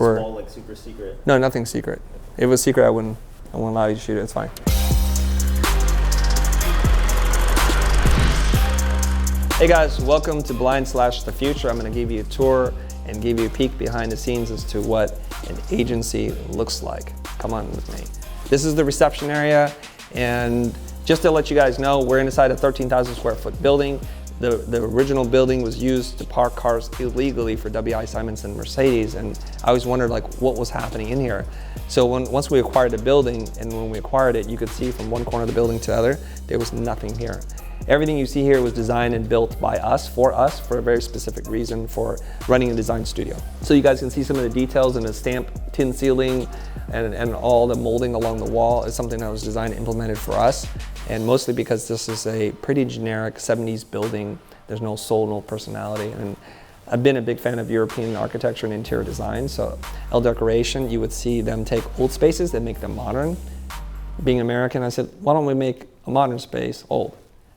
for... Is this wall like super secret? No, nothing secret. If it was secret, I wouldn't allow you to shoot it. It's fine. Hey guys, welcome to Blind/The Future. I'm going to give you a tour and give you a peek behind the scenes as to what an agency looks like. Come on with me. This is the reception area, and just to let you guys know, we're inside a 13,000 square foot building. The original building was used to park cars illegally for W.I. Simonson and Mercedes, and I always wondered like what was happening in here. So once we acquired the building, and when we acquired it, you could see from one corner of the building to the other, there was nothing here. Everything you see here was designed and built by us, for a very specific reason, for running a design studio. So you guys can see some of the details in the stamped tin ceiling and all the molding along the wall is something that was designed and implemented for us. And mostly because this is a pretty generic 70s building. There's no soul, no personality. And I've been a big fan of European architecture and interior design. So L Decoration, you would see them take old spaces and make them modern. Being American, I said, why don't we make a modern space old?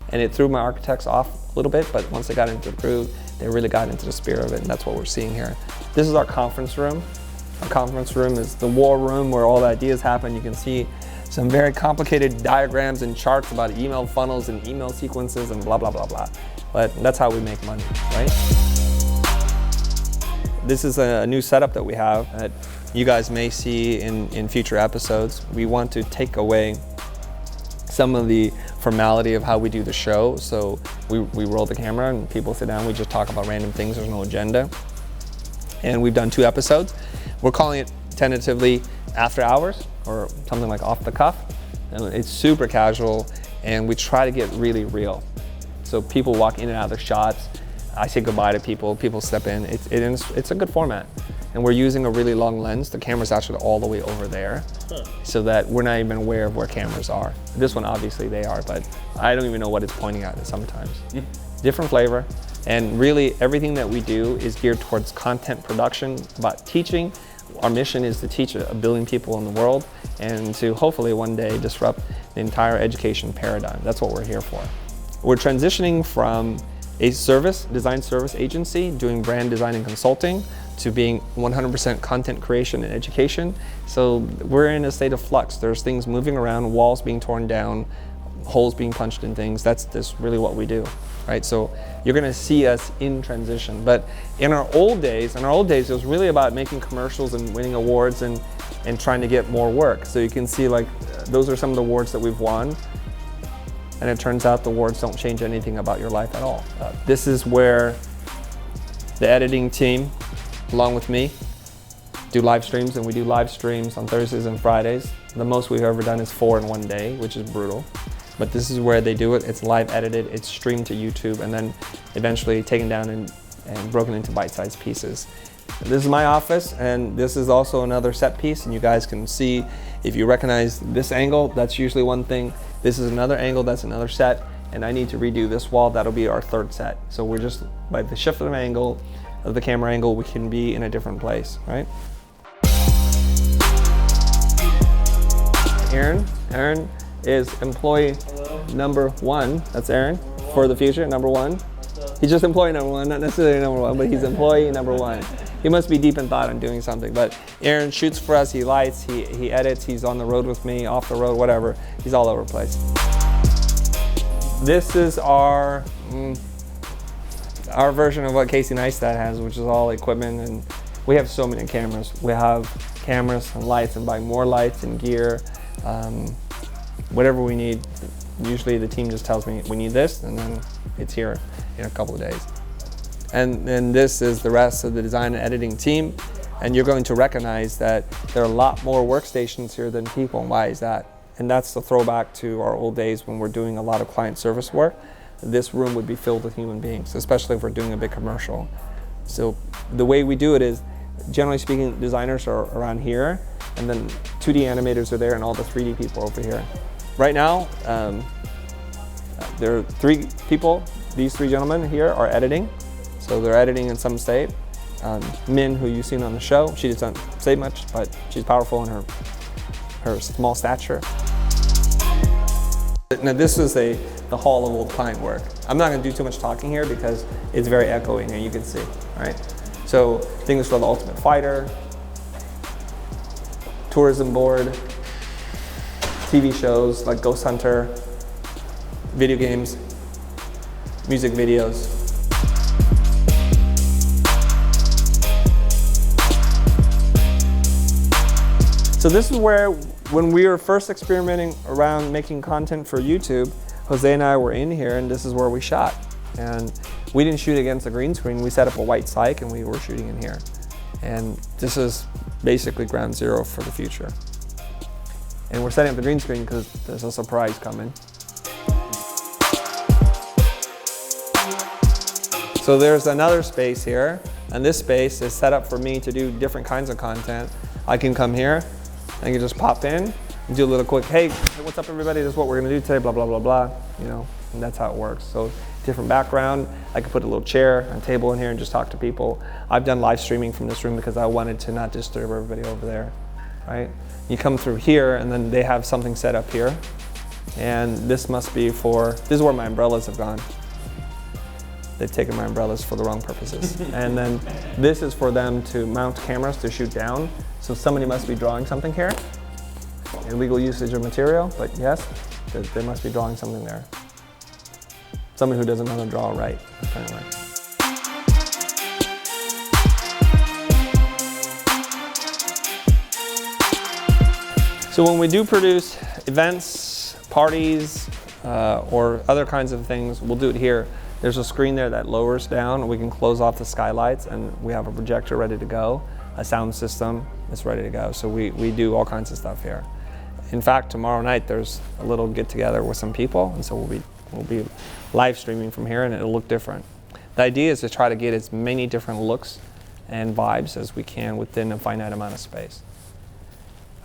And it threw my architects off a little bit, but once they got into the groove, they really got into the spirit of it, and that's what we're seeing here. This is our conference room. Our conference room is the war room where all the ideas happen. You can see some very complicated diagrams and charts about email funnels and email sequences and blah, blah, blah, blah. But that's how we make money, right? This is a new setup that we have that you guys may see in future episodes. We want to take away some of the formality of how we do the show. So we roll the camera and people sit down, we just talk about random things, there's no agenda. And we've done 2 episodes. We're calling it tentatively After Hours, or something like Off the Cuff. And it's super casual, and we try to get really real. So people walk in and out of the shots, I say goodbye to people, people step in. It's a good format. And we're using a really long lens. The camera's actually all the way over there, so that we're not even aware of where cameras are. This one, obviously they are, but I don't even know what it's pointing at sometimes. Different flavor, and really everything that we do is geared towards content production, about teaching. Our mission is to teach 1 billion people in the world, and to hopefully one day disrupt the entire education paradigm. That's what we're here for. We're transitioning from a design service agency doing brand design and consulting to being 100% content creation and education. So we're in a state of flux. There's things moving around, walls being torn down, holes being punched in things. That's really what we do, right? So you're gonna see us in transition. But in our old days, it was really about making commercials and winning awards and trying to get more work. So you can see like, those are some of the awards that we've won. And it turns out the awards don't change anything about your life at all. This is where the editing team, along with me, do live streams, and we do live streams on Thursdays and Fridays. The most we've ever done is 4 in one day, which is brutal. But this is where they do it. It's live edited, it's streamed to YouTube, and then eventually taken down and broken into bite-sized pieces. This is my office, and this is also another set piece, and you guys can see, if you recognize this angle, that's usually one thing. This is another angle, that's another set, and I need to redo this wall. That'll be our 3rd set. So we're just, by the shift of the angle, of the camera angle, we can be in a different place, right? Aaron is employee number 1. That's Aaron, for the future, number 1. He's just employee number 1, not necessarily number 1, but he's employee number 1. He must be deep in thought on doing something, but Aaron shoots for us, he lights, he edits, he's on the road with me, off the road, whatever. He's all over the place. This is our version of what Casey Neistat has, which is all equipment, and we have so many cameras. We have cameras and lights, and buying more lights and gear, whatever we need. Usually the team just tells me we need this, and then it's here in a couple of days. And then this is the rest of the design and editing team, and you're going to recognize that there are a lot more workstations here than people, and why is that? And that's the throwback to our old days when we're doing a lot of client service work. This room would be filled with human beings, especially if we're doing a big commercial. So the way we do it is, generally speaking, designers are around here, and then 2D animators are there, and all the 3D people over here. Right now, there are 3 people. These 3 gentlemen here are editing. So they're editing in some state. Min, who you've seen on the show, she doesn't say much, but she's powerful in her small stature. Now this is the hall of old client work. I'm not gonna do too much talking here because it's very echoing, and you can see, right? So things for the Ultimate Fighter, tourism board, TV shows like Ghost Hunter, video games, music videos. So this is where, when we were first experimenting around making content for YouTube, Jose and I were in here, and this is where we shot. And we didn't shoot against a green screen. We set up a white cyc and we were shooting in here. And this is basically ground zero for the future. And we're setting up the green screen because there's a surprise coming. So there's another space here, and this space is set up for me to do different kinds of content. I can come here, I can just pop in and do a little quick, hey, what's up everybody, this is what we're gonna do today, blah, blah, blah, blah, you know, and that's how it works. So different background, I could put a little chair and table in here and just talk to people. I've done live streaming from this room because I wanted to not disturb everybody over there, right? You come through here and then they have something set up here. And this must be for, this is where my umbrellas have gone. They've taken my umbrellas for the wrong purposes. And then this is for them to mount cameras to shoot down. So somebody must be drawing something here. Illegal usage of material, but yes, they must be drawing something there. Somebody who doesn't know how to draw right, apparently. So when we do produce events, parties, or other kinds of things, we'll do it here. There's a screen there that lowers down. We can close off the skylights and we have a projector ready to go, a sound system is ready to go. So we do all kinds of stuff here. In fact, tomorrow night there's a little get together with some people, and so we'll be live streaming from here and it'll look different. The idea is to try to get as many different looks and vibes as we can within a finite amount of space.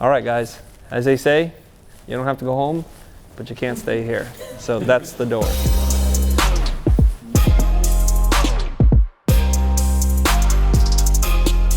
All right, guys, as they say, you don't have to go home, but you can't stay here. So that's the door.